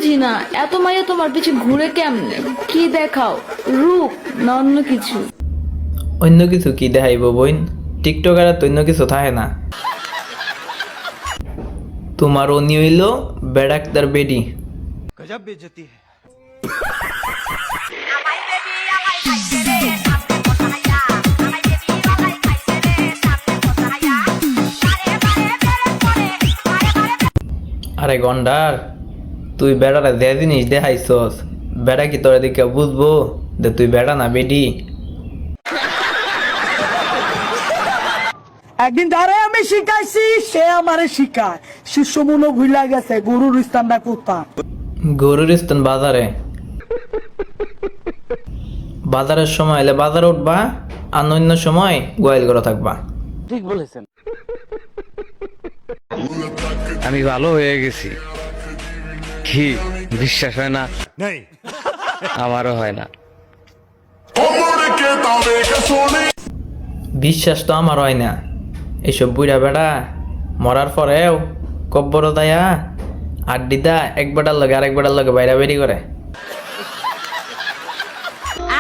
বুঝি না এত মাইয়া তোমার পিছে ঘুরে কেমনে? কি দেখাও, রূপ না অন্য কিছু? অন্য কিছু কি দেখাইব বইন? টিকটকার তো অন্য কিছু থাকে না। তোমার অনি হইল বেড়াক্তার বেডি। गजब बेइज्जती है। আরে গন্ডার, তুই বেড়াটা যে জিনিস দেখাইছস, বেড়া কি তোর দিকে বুঝবো যে তুই বেড়া না বেডি? একদিন যারে আমি শিখাইছি সে আমারে শিখায়। শিষ্য মনো ভুলা গেছে গুরুর স্থানটা কোথায়। গরুর স্থান বাজারে। বাজারের সময় এলে বাজারে উঠবা, আর অন্য সময় গোয়াল করে থাকবা। ঠিক বলেছেন। আমি ভালো হয়ে গেছি, কি বিশ্বাস হয় না? नहीं আমারও হয় না। বিশ্বাস তো আমার হয় না। এইসব বুড়া বেড়া মরার পরেও কব্বর দায়া আড্ডিদা এক বেটার লগে আরেক বেটার লগে বাইরা বেরি করে।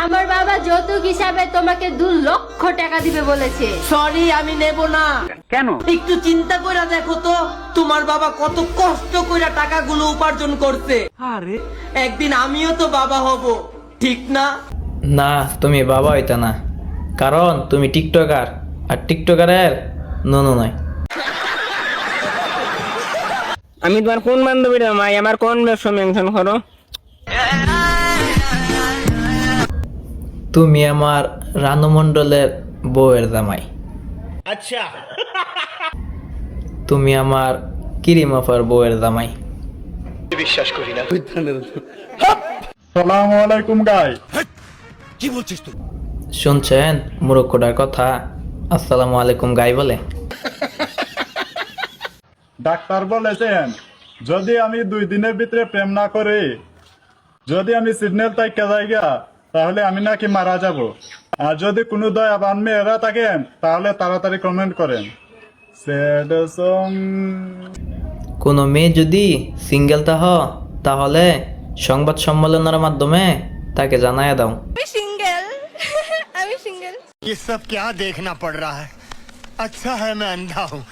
আমার বাবা যৌতুক হিসাবে তোমাকে 2 লক্ষ টাকা দিবে বলেছে। সরি আমি নেব না। কেন? একটু চিন্তা করে দেখো তো তোমার বাবা কত কষ্ট করে টাকাগুলো উপার্জন করছে। আরে একদিন আমিও তো বাবা হব, ঠিক না? না, তুমি বাবা হইতা না, কারণ তুমি টিকটকার, আর টিকটকারের নুনু নয়। আমি তোমার কোন বান্ধবীরা মাই? আমার কোন ব্যবসা মেনশন করো? তুমি আমার রানু মণ্ডলের বউয়ের জামাই। আচ্ছা। তুমি আমার কিরিমাফার বউয়ের জামাই। সালামু আলাইকুম গাই। की बोलছিস তুই? শুনছেন মুরক্কটার কথা? আসসালামু আলাইকুম গাই বলে। ডাক্তার বলেছেন যদি আমি 2 দিনের ভিতরে প্রেম না করি, যদি আমি সিগন্যাল তাইকা যাইগা, তাহলে আমি নাকি মারা যাব। আর যদি কোনো দয়াবান মেয়েরা থাকেন তাহলে তাড়াতাড়ি কমেন্ট করেন। Sad song. কোনো মেয়ে যদি সিঙ্গেল তাহলে সংবাদ সম্মেলনের মাধ্যমে তাকে জানায়া দাও। ये सब क्या देखना पड़ रहा है? अच्छा है मैं अंधा हूँ।